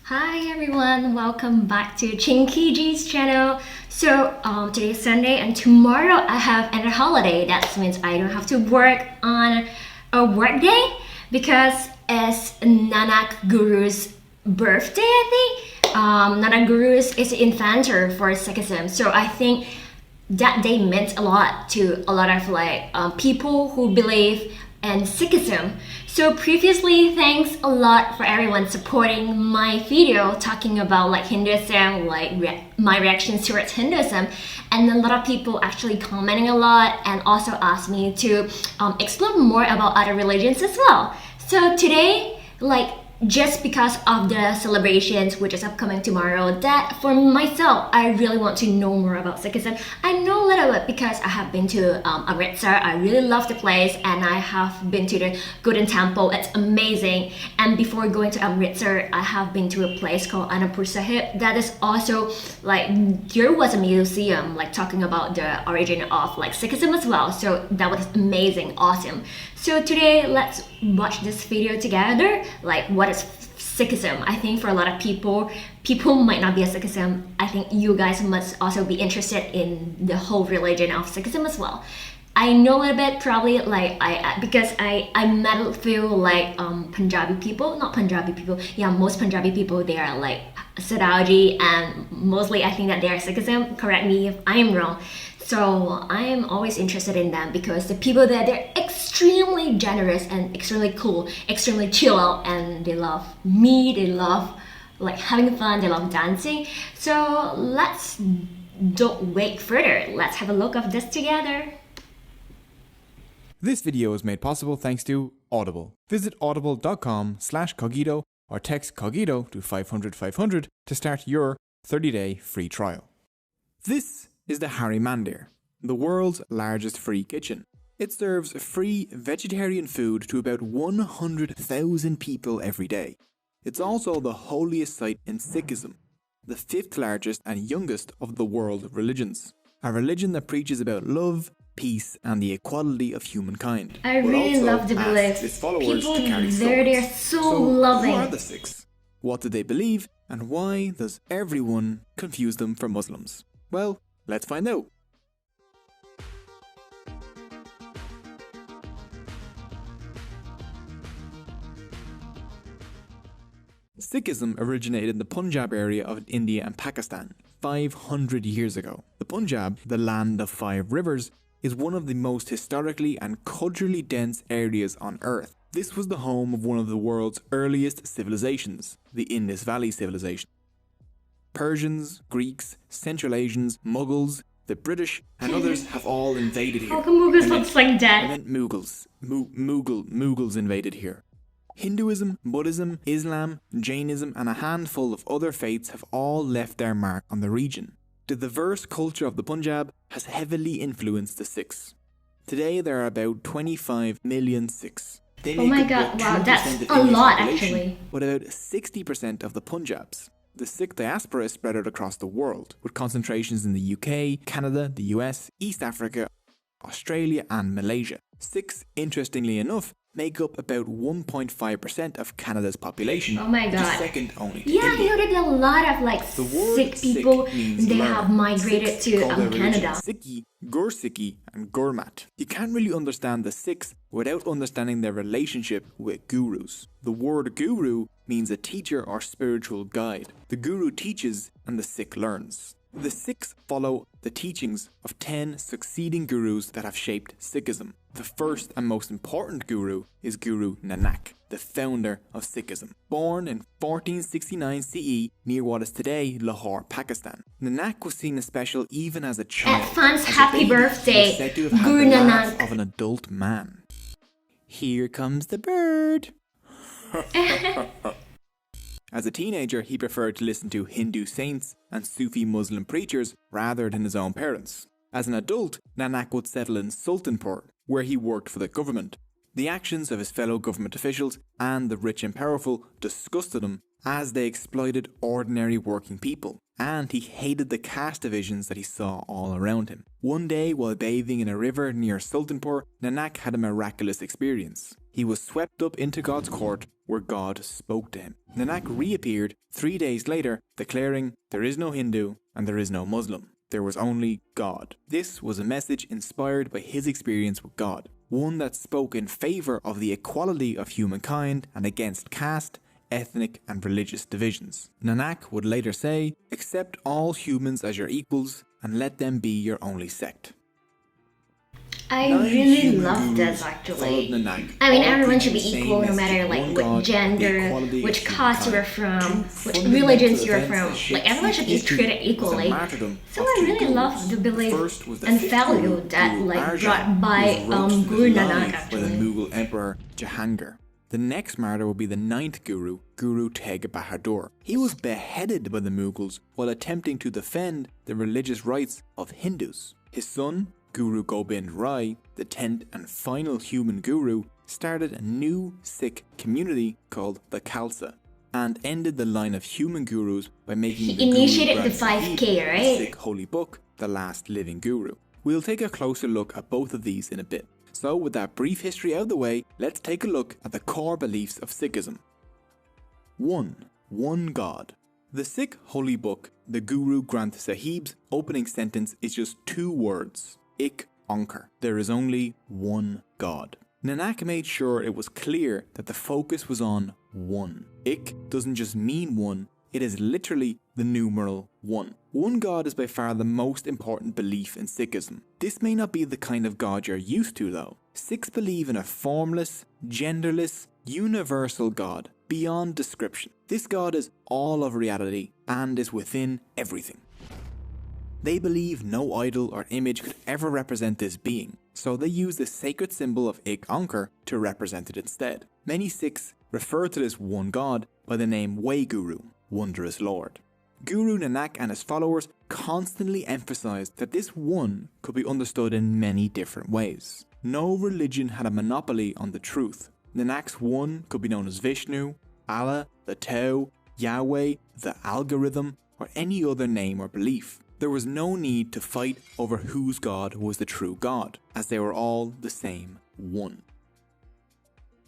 Hi everyone, welcome back to Chinkiji's channel. So today is Sunday and tomorrow I have another holiday. That means I don't have to work on a work day because it's Nanak Guru's birthday, I think. Nanak Guru is the inventor for Sikhism. So I think that day meant a lot to a lot of people who believe in Sikkism. So previously, thanks a lot for everyone supporting my video talking about Hinduism, my reactions towards Hinduism, and a lot of people actually commenting a lot and also asked me to explore more about other religions as well. So today, just because of the celebrations which is upcoming tomorrow, that for myself I really want to know more about Sikhism. I know a little bit because I have been to Amritsar. I really love the place and I have been to the Golden Temple. It's amazing. And before going to Amritsar, I have been to a place called Anandpur Sahib. That is also there was a museum talking about the origin of Sikhism as well. So that was amazing, awesome. So today let's watch this video together. What is Sikhism? I think for a lot of people might not be a Sikhism. I think you guys must also be interested in the whole religion of Sikhism as well. I know a little bit probably because I met a few Punjabi people, not Punjabi people. Yeah, most Punjabi people they are Sadaji and mostly I think that they are Sikhism. Correct me if I am wrong. So I am always interested in them because the people there, they're extremely generous and extremely cool, extremely chill out, and they love me, they love having fun, they love dancing. So let's don't wait further. Let's have a look of this together. This video is made possible thanks to Audible. Visit audible.com/cogito or text cogito to 500 500 to start your 30-day free trial. This is the Hari Mandir, the world's largest free kitchen. It serves free vegetarian food to about 100,000 people every day. It's also the holiest site in Sikhism, the fifth largest and youngest of the world religions. A religion that preaches about love, peace and the equality of humankind. I really love the belief. People there, they're so loving. Who are the Sikhs? What do they believe and why does everyone confuse them for Muslims? Well, let's find out. Sikhism originated in the Punjab area of India and Pakistan 500 years ago. The Punjab, the land of 5 rivers, is one of the most historically and culturally dense areas on earth. This was the home of one of the world's earliest civilizations, the Indus Valley Civilization. Persians, Greeks, Central Asians, Mughals, the British and others have all invaded here. How come Mughals looks like that? I meant Mughals. Mughals invaded here. Hinduism, Buddhism, Islam, Jainism and a handful of other faiths have all left their mark on the region. The diverse culture of the Punjab has heavily influenced the Sikhs. Today there are about 25 million Sikhs. Oh my god, wow, that's a lot actually. With about 60% of the Punjabs. The Sikh diaspora is spread out across the world, with concentrations in the UK, Canada, the US, East Africa, Australia and Malaysia. Sikhs, interestingly enough, make up about 1.5% of Canada's population. Oh my god. Second only to India. I know that a lot of Sikh people, they have migrated to Canada. Sikhi, Gursikhi and Gurmat. You can't really understand the Sikhs without understanding their relationship with gurus. The word guru means a teacher or spiritual guide. The guru teaches and the Sikh learns. The Sikhs follow the teachings of 10 succeeding gurus that have shaped Sikhism. The first and most important guru is Guru Nanak, the founder of Sikhism. Born in 1469 CE near what is today Lahore, Pakistan. Nanak was seen as special even as a child. Advance happy birthday, said to have Guru had the Nanak. laugh of an adult man. Here comes the bird. As a teenager, he preferred to listen to Hindu saints and Sufi Muslim preachers rather than his own parents. As an adult, Nanak would settle in Sultanpur, where he worked for the government. The actions of his fellow government officials and the rich and powerful disgusted him as they exploited ordinary working people, and he hated the caste divisions that he saw all around him. One day, while bathing in a river near Sultanpur, Nanak had a miraculous experience. he was swept up into God's court where God spoke to him. Nanak reappeared 3 days later, declaring, "There is no Hindu and there is no Muslim. There was only God." This was a message inspired by his experience with God, one that spoke in favour of the equality of humankind and against caste, ethnic and religious divisions. Nanak would later say, "Accept all humans as your equals and let them be your only sect." I 9 really human love this gurus actually. followed Nanak, I mean, all everyone should preaching be the equal same no matter message, like one what God, the gender, equality which of caste you are humankind. from, Two which fundamental religions you are events from. that shaped Like everyone should be history treated was the equally. martyrdom So of I two really gurus. love the belief first was the and fifth value guru, that Guru like Arjan, brought by who was roasted Guru Nanak alive by the actually. Mughal Emperor Jahangir. The next martyr will be the 9th guru, Guru Tegh Bahadur. He was beheaded by the Mughals while attempting to defend the religious rights of Hindus. His son, Guru Gobind Rai, the 10th and final human guru, started a new Sikh community called the Khalsa and ended the line of human gurus by making He the Guru initiated the Granth Sahib, 5K, the right? Sikh holy book, the last living guru. We'll take a closer look at both of these in a bit. So with that brief history out of the way, let's take a look at the core beliefs of Sikhism. 1. One God. The Sikh holy book, the Guru Granth Sahib's opening sentence is just 2 words. Ik Onkar. There is only one God. Nanak made sure it was clear that the focus was on one. Ik doesn't just mean one, it is literally the numeral 1. One God is by far the most important belief in Sikhism. This may not be the kind of God you're used to though. Sikhs believe in a formless, genderless, universal God beyond description. This God is all of reality and is within everything. They believe no idol or image could ever represent this being, so they use the sacred symbol of Ik Onkar to represent it instead. Many Sikhs refer to this one God by the name Waheguru, Wondrous Lord. Guru Nanak and his followers constantly emphasized that this one could be understood in many different ways. No religion had a monopoly on the truth. Nanak's one could be known as Vishnu, Allah, the Tao, Yahweh, the algorithm, or any other name or belief. There was no need to fight over whose God was the true God, as they were all the same one.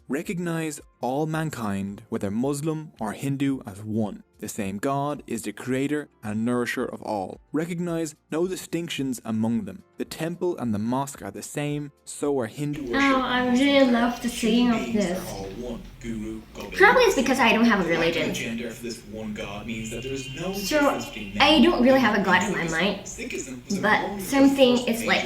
Recognize all mankind, whether Muslim or Hindu, as one. The same God is the creator and nourisher of all. Recognize no distinctions among them. The temple and the mosque are the same, so are Hindu worship. Oh, I really love the saying of this. Probably it's because I don't have a religion. So I don't really have a God in my mind. But something is like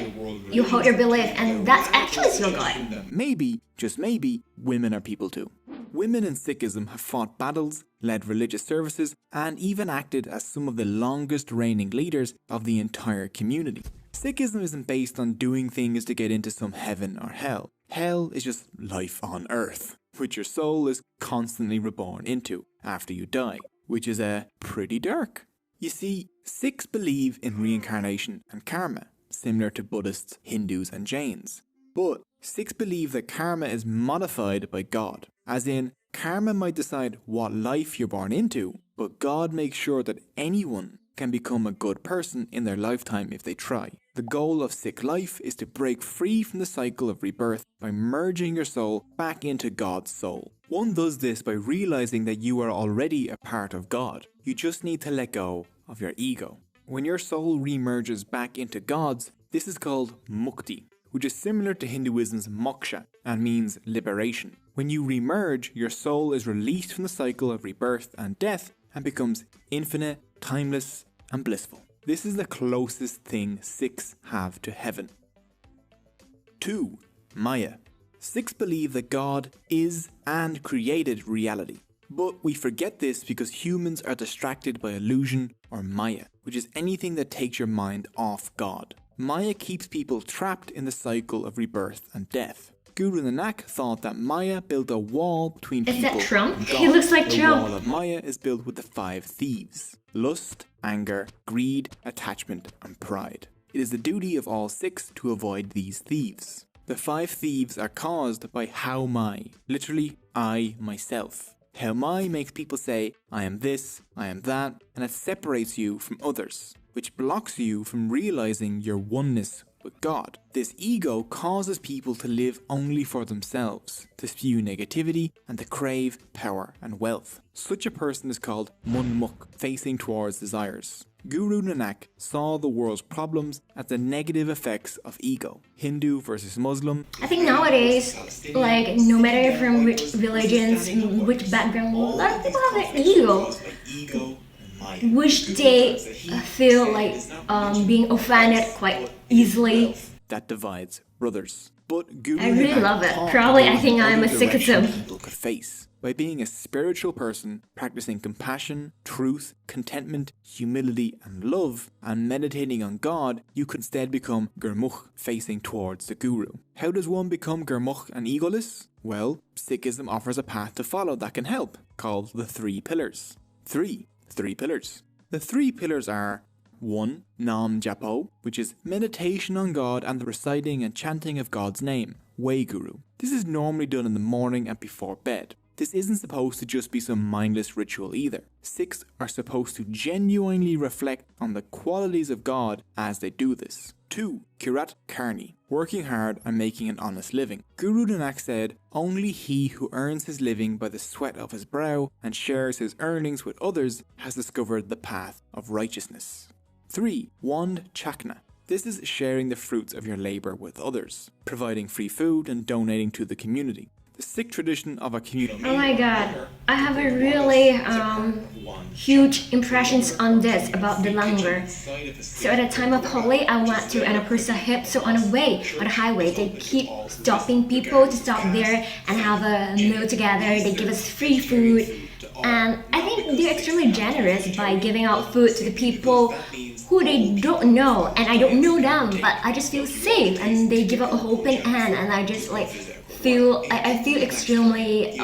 you hold your belief and that's actually your God. Maybe, just maybe, women are people too. Women in Sikhism have fought battles, led religious services, and even acted as some of the longest reigning leaders of the entire community. Sikhism isn't based on doing things to get into some heaven or hell. Hell is just life on earth, which your soul is constantly reborn into after you die, which is pretty dark. You see, Sikhs believe in reincarnation and karma, similar to Buddhists, Hindus and Jains. But Sikhs believe that karma is modified by God, as in, karma might decide what life you're born into, but God makes sure that anyone can become a good person in their lifetime if they try. The goal of Sikh life is to break free from the cycle of rebirth by merging your soul back into God's soul. One does this by realizing that you are already a part of God. You just need to let go of your ego. When your soul remerges back into God's, this is called mukti, which is similar to Hinduism's moksha and means liberation. When you remerge, your soul is released from the cycle of rebirth and death and becomes infinite, timeless, and blissful. This is the closest thing Sikhs have to heaven. 2. Maya. Sikhs believe that God is and created reality. But we forget this because humans are distracted by illusion or Maya, which is anything that takes your mind off God. Maya keeps people trapped in the cycle of rebirth and death. Guru Nanak thought that Maya built a wall between people Is that Trump? and God. He looks like the Trump. wall of Maya is built with the 5 thieves: lust, anger, greed, attachment, and pride. It is the duty of all Sikhs to avoid these thieves. The 5 thieves are caused by how mai, literally I, myself. How mai makes people say, I am this, I am that, and it separates you from others, which blocks you from realizing your oneness with God. This ego causes people to live only for themselves, to spew negativity and to crave power and wealth. Such a person is called Munmuk, facing towards desires. Guru Nanak saw the world's problems as the negative effects of ego. Hindu versus Muslim. I think nowadays, like, no matter from which religions, which background, a lot of people have an ego, which they feel like being offended quite easily. That divides brothers. But Guru I really Nanak love it. taught Probably I about think I'm a other directions Sikkism. people could face. By being a spiritual person, practicing compassion, truth, contentment, humility and love, and meditating on God, you could instead become Gurmukh, facing towards the Guru. How does one become Gurmukh and egoless? Well, Sikhism offers a path to follow that can help, called the 3 pillars. Three pillars. The 3 pillars are 1. Nam Japo, which is meditation on God and the reciting and chanting of God's name, Way Guru. This is normally done in the morning and before bed. This isn't supposed to just be some mindless ritual either. Sikhs are supposed to genuinely reflect on the qualities of God as they do this. 2. Kirat Karni, working hard and making an honest living. Guru Nanak said, only he who earns his living by the sweat of his brow and shares his earnings with others has discovered the path of righteousness. 3. Wand Chakna. This is sharing the fruits of your labour with others, providing free food and donating to the community. The Sikh tradition of a community. Oh my god, I have a really huge impressions on this about the langar. So at the time of Holi, I went to Anupur Sahib. So on the way, on the highway, they keep stopping people to stop there and have a meal together. They give us free food. And I think they're extremely generous by giving out food to the people who they don't know. And I don't know them, but I just feel safe. And they give out a open hand and I just like I feel extremely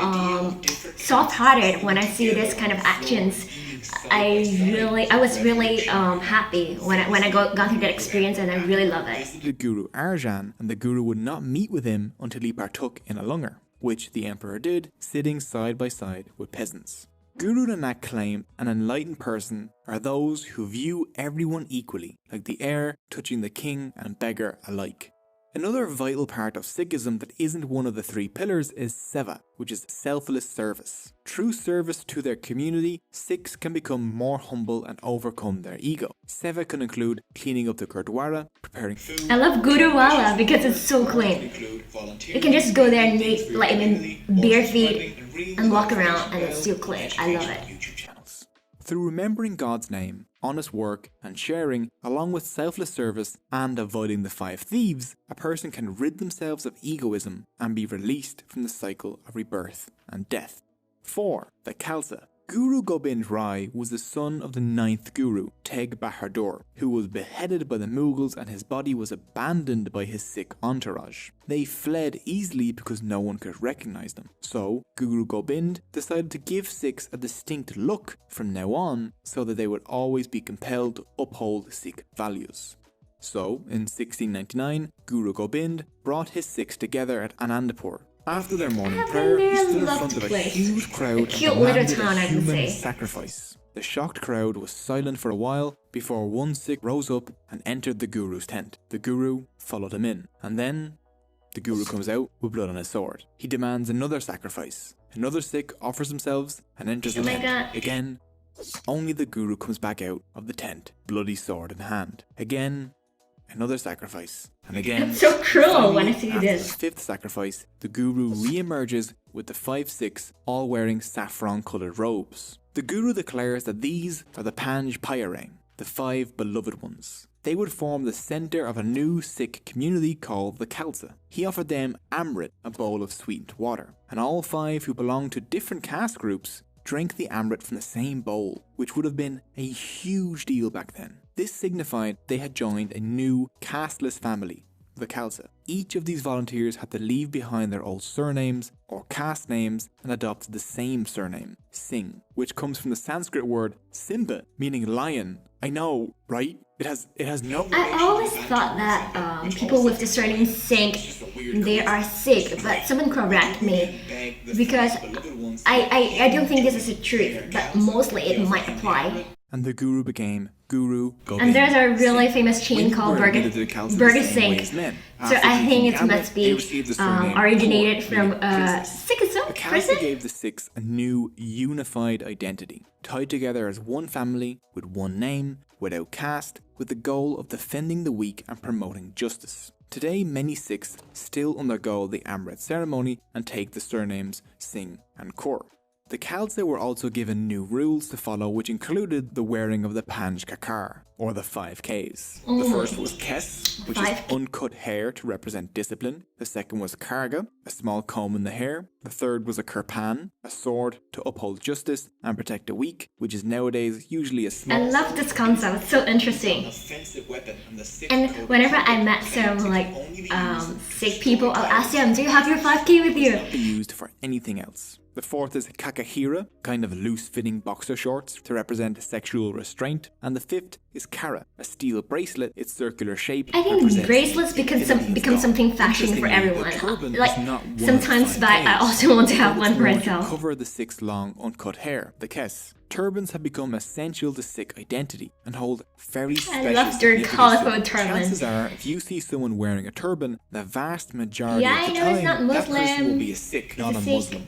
soft-hearted when I see this kind of actions. I was really happy when I got through that experience, and I really love it. The Guru Arjan, and the Guru would not meet with him until he partook in a langar, which the emperor did, sitting side by side with peasants. Guru Nanak claimed an enlightened person are those who view everyone equally, like the heir touching the king and beggar alike. Another vital part of Sikhism that isn't one of the 3 pillars is seva, which is selfless service. Through service to their community, Sikhs can become more humble and overcome their ego. Seva can include cleaning up the Gurdwara, preparing food. I love Gurdwara because it's so clean. You can just go there and like in bare feet and walk around and it's still clean. I love it. Through remembering God's name, honest work and sharing, along with selfless service and avoiding the 5 thieves, a person can rid themselves of egoism and be released from the cycle of rebirth and death. 4. The Khalsa. Guru Gobind Rai was the son of the 9th Guru, Tegh Bahadur, who was beheaded by the Mughals and his body was abandoned by his Sikh entourage. They fled easily because no one could recognize them. So, Guru Gobind decided to give Sikhs a distinct look from now on so that they would always be compelled to uphold Sikh values. So, in 1699, Guru Gobind brought his Sikhs together at Anandapur. After their morning prayer, he stood in front of a huge crowd and demanded a human sacrifice. The shocked crowd was silent for a while before one Sikh rose up and entered the Guru's tent. The Guru followed him in, and then the Guru comes out with blood on his sword. He demands another sacrifice. Another Sikh offers themselves and enters the tent. Again, only the Guru comes back out of the tent, bloody sword in hand. Again, another sacrifice. And again, it's so cruel when I see this. The 5th sacrifice, the Guru re-emerges with the 5 Sikhs all wearing saffron-coloured robes. The Guru declares that these are the Panj Pyarang, the 5 beloved ones. They would form the centre of a new Sikh community called the Khalsa. He offered them Amrit, a bowl of sweetened water, and all 5 who belonged to different caste groups drank the Amrit from the same bowl, which would have been a huge deal back then. This signified they had joined a new casteless family, the Khalsa. Each of these volunteers had to leave behind their old surnames or caste names and adopt the same surname, Singh, which comes from the Sanskrit word Simba, meaning lion. I know, right? It has no... I always thought that people with the surname Singh, they are Sikh, but someone correct me because I don't think this is the truth, but mostly it might apply. and the Guru became Guru Gobind. And there's a really famous chain Women called were Burger admitted to the council the same way Singh. as men. So After I think drinking it Amrit, must they be received the surname originated Kaur, from meaning princess. Sikhism The council person. gave the Sikhs a new, unified identity, tied together as one family, with one name, without caste, with the goal of defending the weak and promoting justice. Today, many Sikhs still undergo the Amrit ceremony and take the surnames Singh and Kaur. The Khalsa were also given new rules to follow, which included the wearing of the Panj Kakar, or the 5 Ks. The first was Kes, which is 5K. uncut hair to represent discipline. The second was Karga, a small comb in the hair. The third was a kirpan, a sword to uphold justice and protect the weak, which is nowadays usually a small I love this concept. It's so interesting. offensive weapon, and the Sikh And code whenever I met some Sikh people, I'll ask them, "Do you have your 5K with you?" be used for anything else. The fourth is kakahira, kind of loose-fitting boxer shorts to represent sexual restraint. And the fifth is kara, a steel bracelet. Its circular shape I think represents bracelets become something fashion for Interestingly, everyone. the turban Like is not one of sometimes the back, I 5Ks, also want to have but one it's for worn to myself. cover the Sikhs' long, uncut hair, the kes. Turbans have become essential to Sikh identity and hold very special love their significance. colourful turban. Chances are, if you see someone wearing a turban, the vast majority Yeah, of the I know it's time, not that person Muslim. will be a Sikh, not a Sikh. Muslim.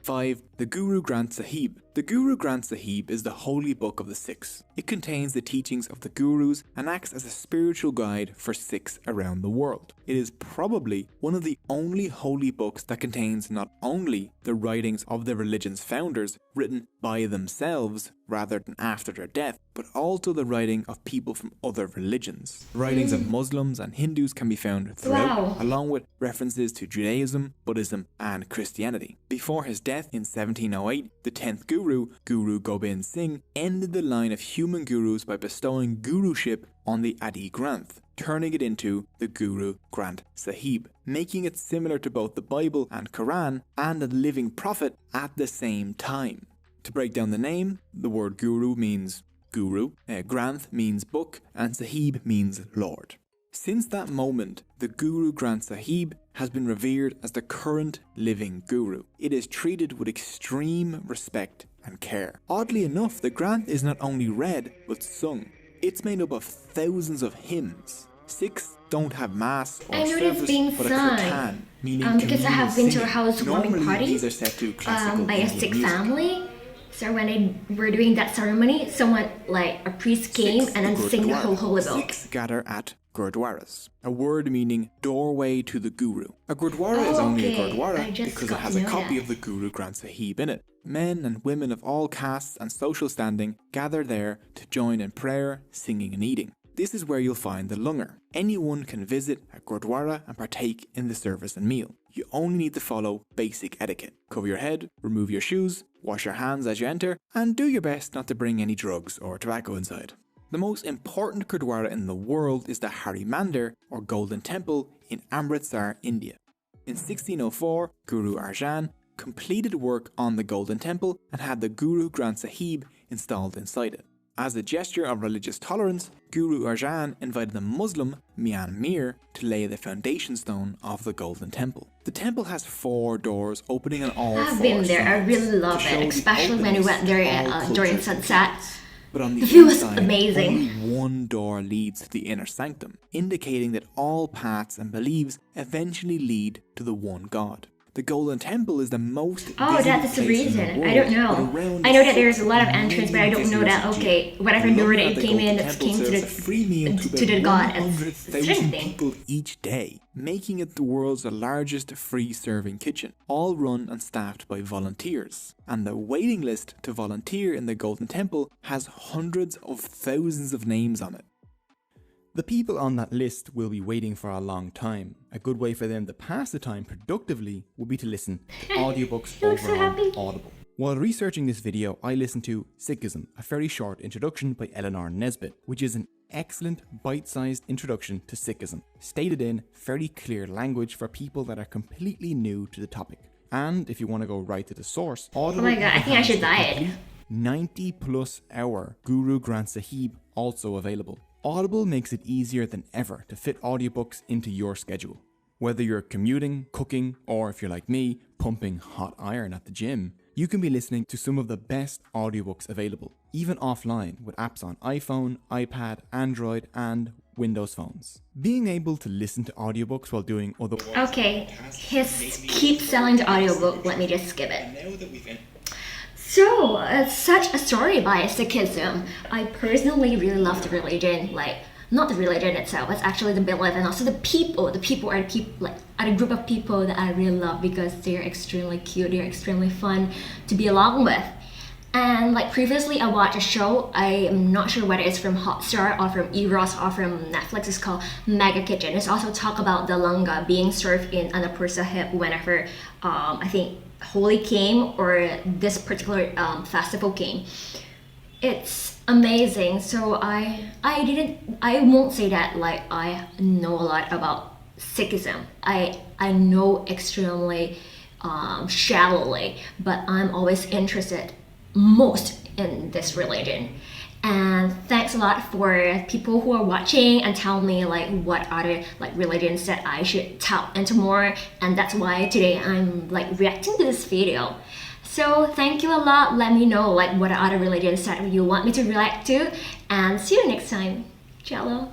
5. The Guru Granth Sahib. The Guru Granth Sahib is the holy book of the Sikhs. It contains the teachings of the Gurus and acts as a spiritual guide for Sikhs around the world. It is probably one of the only holy books that contains not only the writings of the religion's founders written by themselves rather than after their death, but also the writing of people from other religions. The writings of Muslims and Hindus can be found throughout, Wow. along with references to Judaism, Buddhism, and Christianity. Before his death in 1708, the 10th Guru, Guru Gobind Singh, ended the line of human gurus by bestowing guruship on the Adi Granth, turning it into the Guru Granth Sahib, making it similar to both the Bible and Quran and a living prophet at the same time. To break down the name, the word Guru means Guru, Granth means book, and Sahib means Lord. Since that moment, the Guru Granth Sahib has been revered as the current living Guru. It is treated with extreme respect and care. Oddly enough, the Granth is not only read, but sung. It's made up of thousands of hymns. Sikhs don't have mass or I know it's service, being but a sung. kirtan, meaning Because I communal have been to a singing. housewarming Normally, party these are set to classical by a Indian Sikh music. family. So when they were doing that ceremony, a priest came Sikhs, and then sang the whole holy book. Sikhs gather at gurdwaras, a word meaning doorway to the Guru. A gurdwara is only a okay. I gurdwara just because it got has to a know copy that. of the Guru Granth Sahib in it. Men and women of all castes and social standing gather there to join in prayer, singing and eating. This is where you'll find the langar. Anyone can visit a gurdwara and partake in the service and meal. You only need to follow basic etiquette. Cover your head, remove your shoes, wash your hands as you enter, and do your best not to bring any drugs or tobacco inside. The most important gurdwara in the world is the Hari Mandir, or Golden Temple, in Amritsar, India. In 1604, Guru Arjan completed work on the Golden Temple and had the Guru Granth Sahib installed inside it. As a gesture of religious tolerance, Guru Arjan invited the Muslim Mian Mir to lay the foundation stone of the Golden Temple. The temple has 4 doors opening on all 4 I've been there. I sides really love to show it, the especially when we openness went there of all during cultures and sunset. faiths. But on the The view was inside, amazing. only one door leads to the inner sanctum, indicating that all paths and beliefs eventually lead to the one God. The Golden Temple is the most Oh, visited that's the place in the reason. world, I don't with know. around I know that there's a 6 lot of entrance, but I don't know million that, visitors okay, each whatever year. door The that it Golden came in, it Temple came to serves the, a free meal to about the god. It's 100,000 certain thing. people each day, making it the world's largest free serving kitchen, all run and staffed by volunteers. And the waiting list to volunteer in the Golden Temple has hundreds of thousands of names on it. The people on that list will be waiting for a long time. A good way for them to pass the time productively would be to listen to audiobooks You look over so on happy. Audible. While researching this video, I listened to Sikkism, a very short introduction by Eleanor Nesbitt, which is an excellent bite-sized introduction to Sikhism, stated in very clear language for people that are completely new to the topic. And if you want to go right to the source, Audible Oh my god, I think I has should the buy it. complete 90+ hour Guru Granth Sahib also available. Audible makes it easier than ever to fit audiobooks into your schedule. Whether you're commuting, cooking, or if you're like me, pumping hot iron at the gym, you can be listening to some of the best audiobooks available, even offline with apps on iPhone, iPad, Android, and Windows phones. Being able to listen to audiobooks while doing other work. Okay, keep selling the audiobook. Let me just skip it. So, such a story by Sikkism. I personally really love the religion, like not the religion itself, it's actually the belief and also the people. The people are a group of people that I really love because they're extremely cute, they're extremely fun to be along with. And like previously I watched a show, I am not sure whether it's from Hotstar or from Eros or from Netflix, it's called Mega Kitchen. It's also talk about the langa being served in Anapur Sahib whenever I think Holi came or this particular festival came. It's amazing. So I won't say that like I know a lot about Sikhism. I know extremely shallowly, but I'm always interested most in this religion. And thanks a lot for people who are watching and tell me like what other like religions that I should tap into more, and that's why today I'm like reacting to this video. So thank you a lot. Let me know like what other religions that you want me to react to, and see you next time. Ciao.